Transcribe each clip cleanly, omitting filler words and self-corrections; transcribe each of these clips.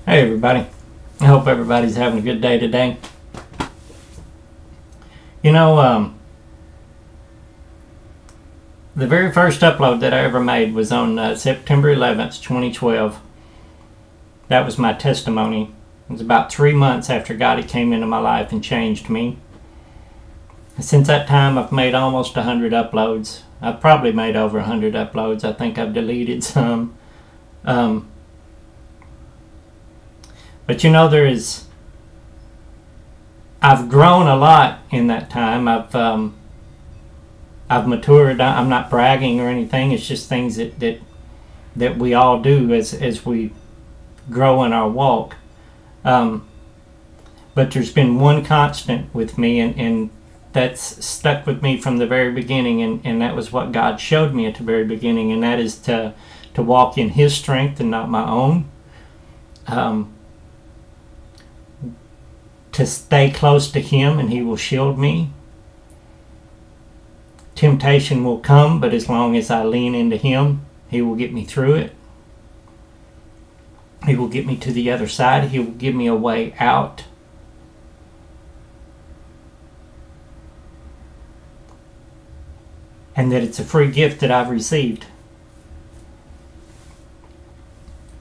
Hey everybody, I hope everybody's having a good day today. You know, the very first upload that I ever made was on September 11th, 2012. That was my testimony. It was about 3 months after God came into my life and changed me. Since that time, I've made almost 100 uploads. I've probably made over 100 uploads. I think I've deleted some. But you know, I've grown a lot in that time. I've matured. I'm not bragging or anything. It's just things that we all do as we grow in our walk. But there's been one constant with me, and that's stuck with me from the very beginning, and that was what God showed me at the very beginning, and that is to walk in His strength and not my own. To stay close to Him and He will shield me. Temptation will come, but as long as I lean into Him, He will get me through it. He will get me to the other side. He will give me a way out. And that it's a free gift that I've received.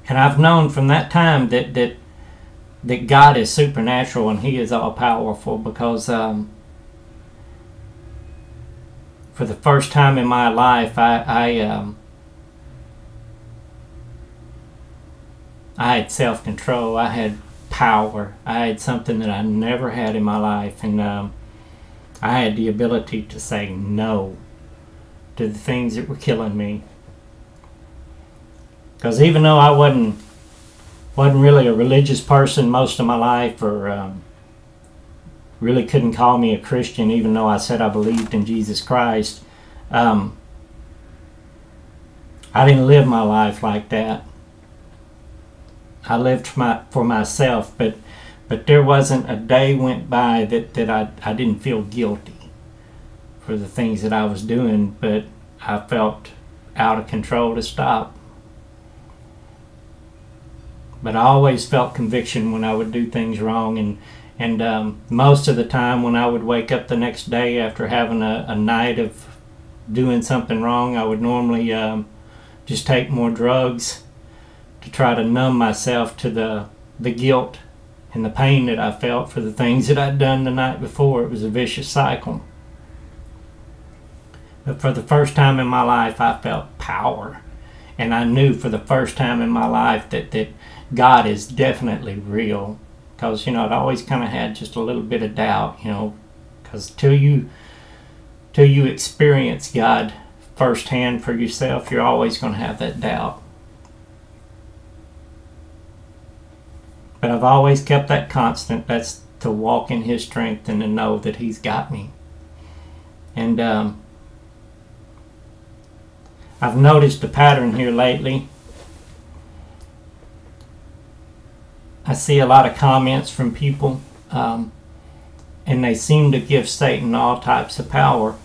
And I've known from that time that God is supernatural and He is all-powerful, because for the first time in my life, I had self-control. I had power. I had something that I never had in my life, and I had the ability to say no to the things that were killing me. Because even though I wasn't really a religious person most of my life, or really couldn't call me a Christian, even though I said I believed in Jesus Christ, I didn't live my life like that. I lived for myself, but there wasn't a day went by that I didn't feel guilty for the things that I was doing, but I felt out of control to stop. But I always felt conviction when I would do things wrong, and most of the time when I would wake up the next day after having a night of doing something wrong, I would normally just take more drugs to try to numb myself to the guilt and the pain that I felt for the things that I'd done the night before. It was a vicious cycle. But for the first time in my life, I felt power. And I knew for the first time in my life that God is definitely real. Because, you know, I'd always kind of had just a little bit of doubt, you know. Because till you experience God firsthand for yourself, you're always going to have that doubt. But I've always kept that constant. That's to walk in His strength and to know that He's got me. And I've noticed a pattern here lately. I see a lot of comments from people, and they seem to give Satan all types of power.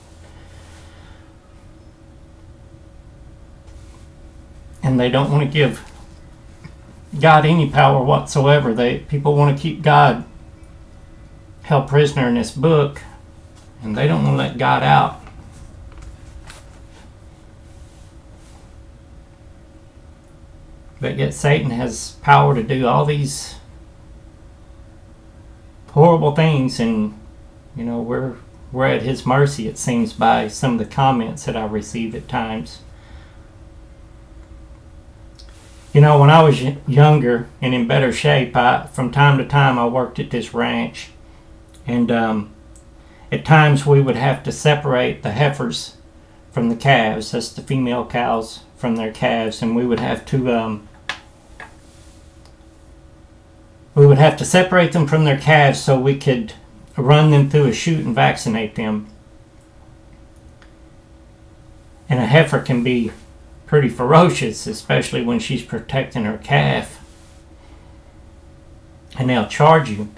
And they don't want to give God any power whatsoever. People want to keep God held prisoner in this book, and they don't want to let God out. But yet Satan has power to do all these horrible things, and you know, we're at his mercy, it seems, by some of the comments that I receive at times. You know, when I was younger and in better shape, from time to time I worked at this ranch, and at times we would have to separate the heifers from the calves. That's the female cows from their calves, and we would have to separate them from their calves so we could run them through a chute and vaccinate them. And a heifer can be pretty ferocious, especially when she's protecting her calf. And they'll charge you.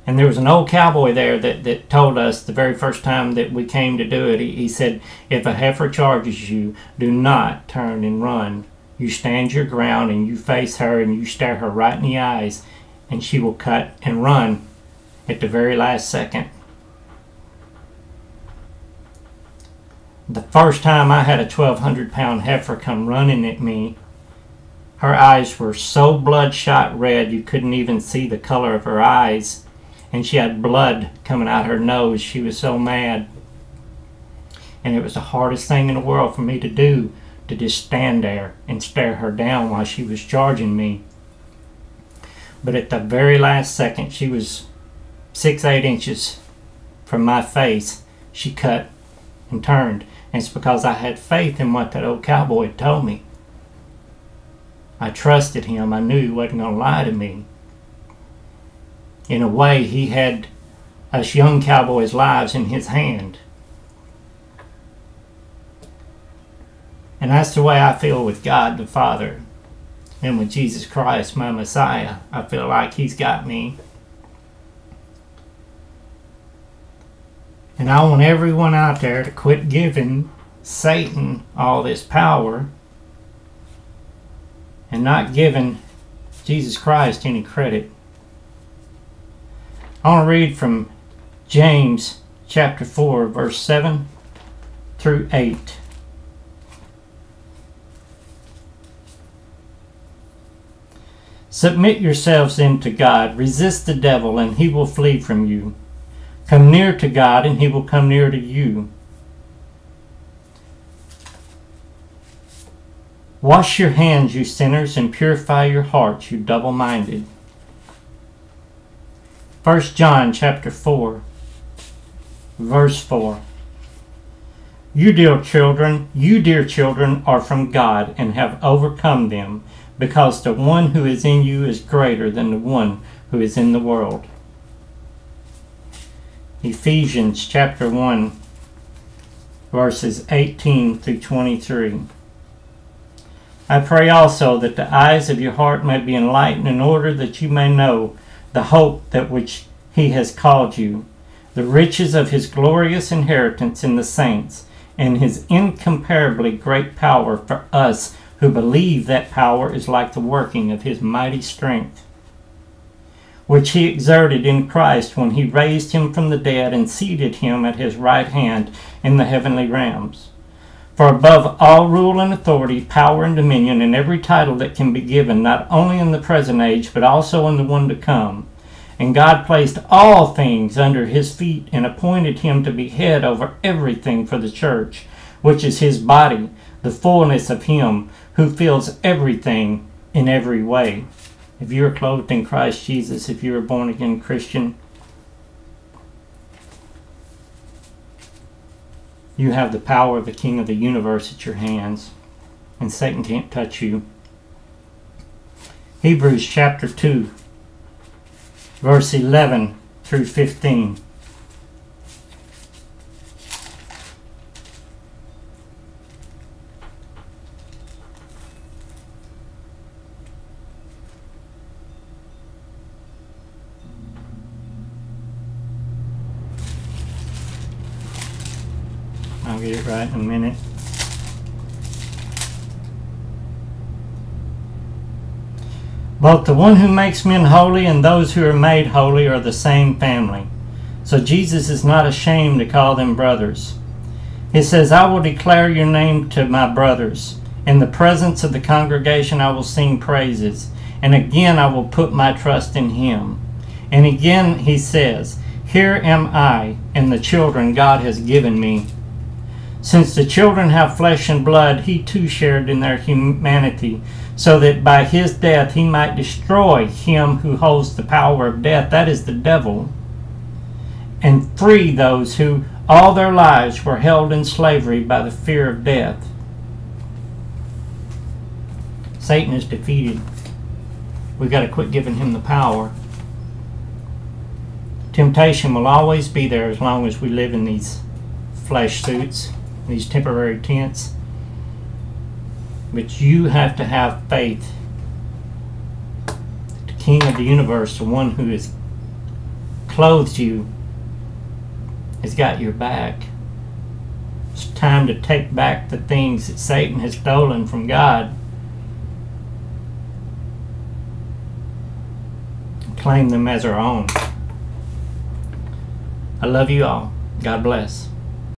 And there was an old cowboy there that told us the very first time that we came to do it, he said, if a heifer charges you, do not turn and run. You stand your ground and you face her and you stare her right in the eyes, and she will cut and run at the very last second. The first time I had a 1,200-pound heifer come running at me, her eyes were so bloodshot red you couldn't even see the color of her eyes, and she had blood coming out her nose. She was so mad. And it was the hardest thing in the world for me to do, to just stand there and stare her down while she was charging me. But at the very last second, she was 6-8 inches from my face, she cut and turned. And it's because I had faith in what that old cowboy had told me. I trusted him. I knew he wasn't going to lie to me. In a way, he had us young cowboys' lives in his hand. And that's the way I feel with God the Father. And with Jesus Christ, my Messiah. I feel like he's got me. And I want everyone out there to quit giving Satan all this power and not giving Jesus Christ any credit. I want to read from James chapter 4, verse 7 through 8. Submit yourselves then to God. Resist the devil, and he will flee from you. Come near to God, and he will come near to you. Wash your hands, you sinners, and purify your hearts, you double-minded. 1 John chapter 4, verse 4. You dear children, are from God and have overcome them, because the one who is in you is greater than the one who is in the world. Ephesians chapter 1, verses 18 through 23. I pray also that the eyes of your heart may be enlightened, in order that you may know the hope that which he has called you, the riches of his glorious inheritance in the saints, and his incomparably great power for us who believe. That power is like the working of his mighty strength, which he exerted in Christ when he raised him from the dead and seated him at his right hand in the heavenly realms. For above all rule and authority, power and dominion, and every title that can be given, not only in the present age, but also in the one to come. And God placed all things under his feet, and appointed him to be head over everything for the church, which is his body, the fullness of him who fills everything in every way. If you are clothed in Christ Jesus, if you are a born-again Christian, you have the power of the King of the universe at your hands, and Satan can't touch you. Hebrews chapter 2, verse 11 through 15. I'll get it right in a minute. Both the one who makes men holy and those who are made holy are the same family. So Jesus is not ashamed to call them brothers. He says, I will declare your name to my brothers. In the presence of the congregation I will sing praises. And again I will put my trust in him. And again he says, here am I and the children God has given me. Since the children have flesh and blood, he too shared in their humanity, so that by his death he might destroy him who holds the power of death, that is the devil, and free those who all their lives were held in slavery by the fear of death. Satan is defeated. We've got to quit giving him the power. Temptation will always be there as long as we live in these flesh suits, these temporary tents. But you have to have faith. The King of the universe, the one who has clothed you, has got your back. It's time to take back the things that Satan has stolen from God claim them as our own. I love you all. God bless.